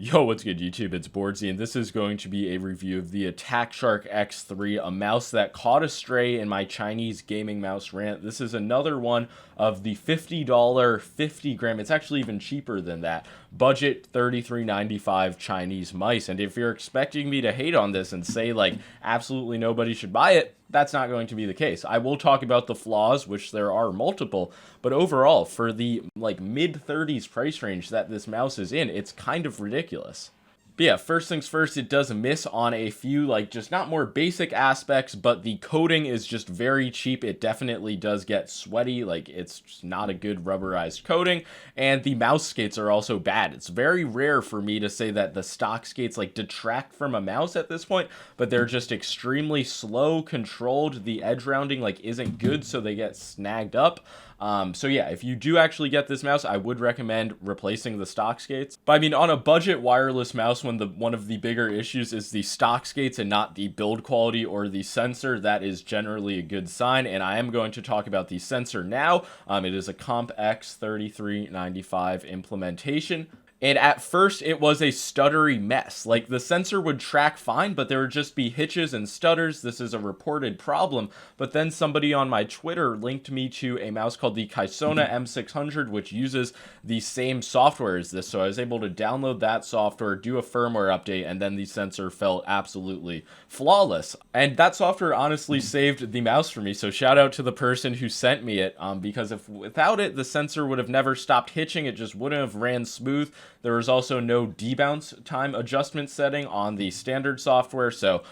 Yo, what's good YouTube? It's boardzy, and this is going to be a review of the Attack Shark X3, a mouse that caught a stray in my Chinese gaming mouse rant. This is another one of the $50 50 gram, it's actually even cheaper than that, budget $33.95 Chinese mice. And if you're expecting me to hate on this and say like absolutely nobody should buy it, that's not going to be the case. I will talk about the flaws, which there are multiple, but overall, for the like mid-30s price range that this mouse is in, it's kind of ridiculous. But yeah, first things first, it does miss on a few, like, just not more basic aspects, but the coating is just very cheap. It definitely does get sweaty, like, it's just not a good rubberized coating, and the mouse skates are also bad. It's very rare for me to say that the stock skates, like, detract from a mouse at this point, but they're just extremely slow, controlled. The edge rounding, like, isn't good, so they get snagged up. So yeah, if you do actually get this mouse, I would recommend replacing the stock skates. But I mean, on a budget wireless mouse, when one of the bigger issues is the stock skates and not the build quality or the sensor, that is generally a good sign. And I am going to talk about the sensor now. It is a Comp X 3395 implementation. And at first, it was a stuttery mess. Like, the sensor would track fine, but there would just be hitches and stutters. This is a reported problem. But then somebody on my Twitter linked me to a mouse called the kailh M600, which uses the same software as this. So I was able to download that software, do a firmware update, and then the sensor felt absolutely flawless. And that software honestly saved the mouse for me. So shout out to the person who sent me it, because without it, the sensor would have never stopped hitching. It just wouldn't have ran smooth. There was also no debounce time adjustment setting on the standard software, so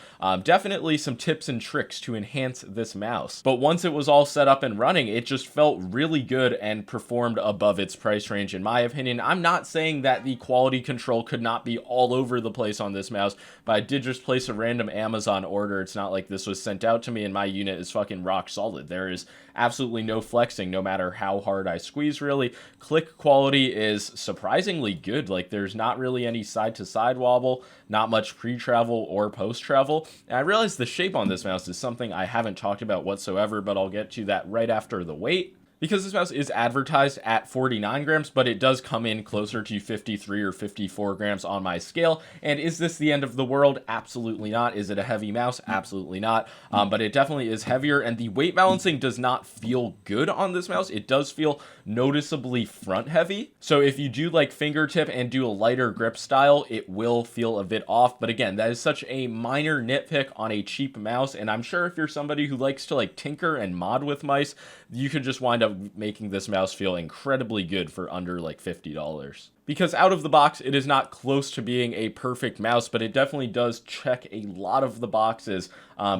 definitely some tips and tricks to enhance this mouse. But once it was all set up and running, it just felt really good and performed above its price range, in my opinion. I'm not saying that the quality control could not be all over the place on this mouse, but I did just place a random Amazon order. It's not like this was sent out to me and my unit is fucking rock solid. There is absolutely no flexing, no matter how hard I squeeze, really. Click quality is surprisingly good. Like, there's not really any side-to-side wobble, not much pre-travel or post-travel. And I realize the shape on this mouse is something I haven't talked about whatsoever, but I'll get to that right after the weight. Because this mouse is advertised at 49 grams, but it does come in closer to 53 or 54 grams on my scale. And is this the end of the world? Absolutely not. Is it a heavy mouse? Absolutely not. But it definitely is heavier, and the weight balancing does not feel good on this mouse. It does feel noticeably front heavy. So if you do like fingertip and do a lighter grip style, it will feel a bit off. But again, that is such a minor nitpick on a cheap mouse. And I'm sure if you're somebody who likes to like tinker and mod with mice, you could just wind up making this mouse feel incredibly good for under like $50. Because out of the box, it is not close to being a perfect mouse, but it definitely does check a lot of the boxes,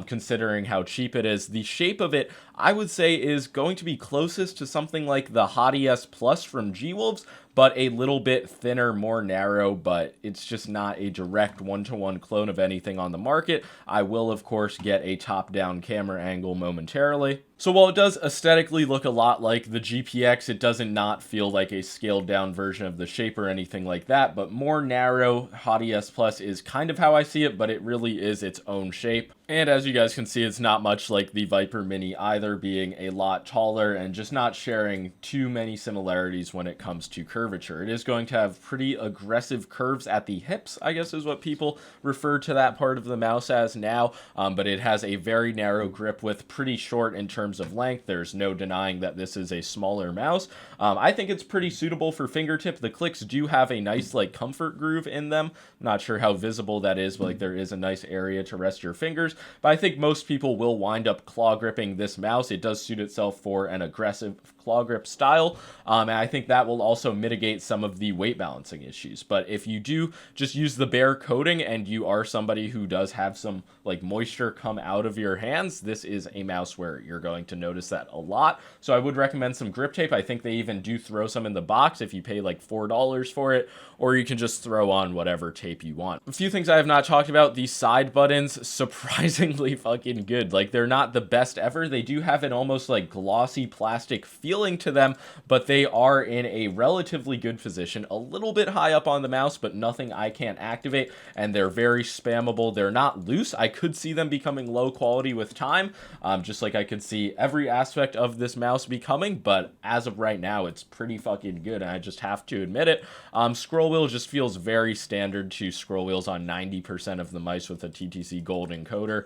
considering how cheap it is. The shape of it, I would say, is going to be closest to something like the Hot ES Plus from G-Wolves, but a little bit thinner, more narrow, but it's just not a direct one-to-one clone of anything on the market. I will, of course, get a top-down camera angle momentarily. So while it does aesthetically look a lot like the GPX, it doesn't not feel like a scaled-down version of the shape or anything like that, but more narrow. Hot ES Plus is kind of how I see it, but it really is its own shape. And as you guys can see, it's not much like the Viper Mini either, being a lot taller and just not sharing too many similarities when it comes to curvature. It is going to have pretty aggressive curves at the hips, I guess is what people refer to that part of the mouse as now, but it has a very narrow grip width, pretty short in terms of length. There's no denying that this is a smaller mouse. I think it's pretty suitable for fingertip. The clicks do have a nice like comfort groove in them. I'm not sure how visible that is, but like there is a nice area to rest your fingers. But I think most people will wind up claw gripping this mouse. It does suit itself for an aggressive claw grip style, and I think that will also mitigate some of the weight balancing issues. But if you do just use the bare coating and you are somebody who does have some like moisture come out of your hands, this is a mouse where you're going to notice that a lot. So I would recommend some grip tape. I think they even do throw some in the box if you pay like $4 for it, or you can just throw on whatever tape you want. A few things I have not talked about: the side buttons, surprisingly fucking good. Like, they're not the best ever. They do have an almost like glossy plastic feeling to them, but they are in a relatively good position, a little bit high up on the mouse, but nothing I can't activate, and they're very spammable. They're not loose. I could see them becoming low quality with time, just like I could see see every aspect of this mouse be coming, but as of right now, it's pretty fucking good, and I just have to admit it. Scroll wheel just feels very standard to scroll wheels on 90% of the mice with a TTC Gold encoder.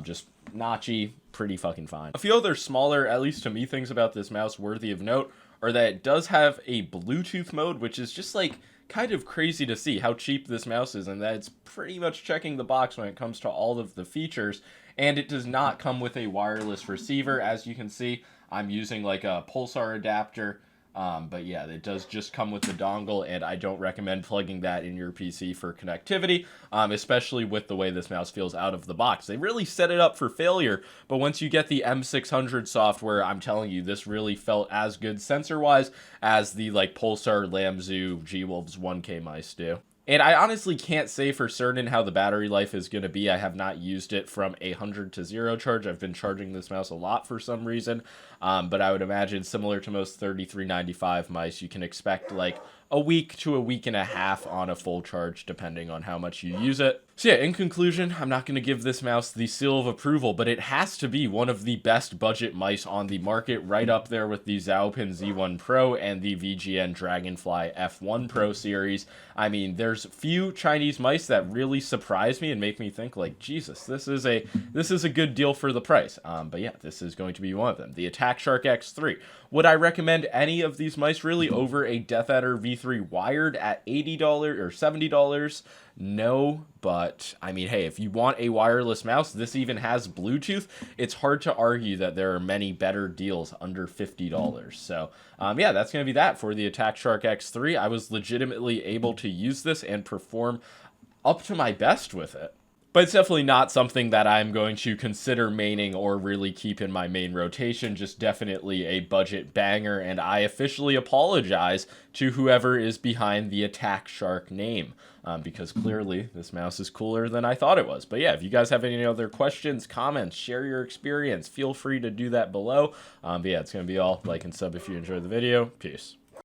Just notchy, pretty fucking fine. A few other smaller, at least to me, things about this mouse worthy of note are that it does have a Bluetooth mode, which is just like kind of crazy to see how cheap this mouse is, and that it's pretty much checking the box when it comes to all of the features. And it does not come with a wireless receiver. As you can see, I'm using like a pulsar adapter. But yeah, it does just come with the dongle, and I don't recommend plugging that in your PC for connectivity, especially with the way this mouse feels out of the box. They really set it up for failure, but once you get the M600 software, I'm telling you, this really felt as good sensor-wise as the like Pulsar, Lamzu, G-Wolves 1K mice do. And I honestly can't say for certain how the battery life is going to be. I have not used it from 100 to 0 charge. I've been charging this mouse a lot for some reason. But I would imagine similar to most 3395 mice, you can expect like a week to a week and a half on a full charge, depending on how much you use it. So yeah, in conclusion, I'm not going to give this mouse the seal of approval, but it has to be one of the best budget mice on the market, right up there with the Xiaopin Z1 Pro and the VGN Dragonfly F1 Pro series. I mean, there's few Chinese mice that really surprise me and make me think like, Jesus, this is a good deal for the price. But yeah, this is going to be one of them. The Attack Shark X3. Would I recommend any of these mice really over a Death Adder V3 wired at $80 or $70? No, but I mean, hey, if you want a wireless mouse, this even has Bluetooth. It's hard to argue that there are many better deals under $50. So yeah, that's going to be that for the Attack Shark X3. I was legitimately able to use this and perform up to my best with it. But it's definitely not something that I'm going to consider maining or really keep in my main rotation. Just definitely a budget banger, and I officially apologize to whoever is behind the Attack Shark name, because clearly this mouse is cooler than I thought it was. But yeah, if you guys have any other questions, comments, share your experience, feel free to do that below. But yeah, it's going to be all. Like and sub if you enjoyed the video. Peace.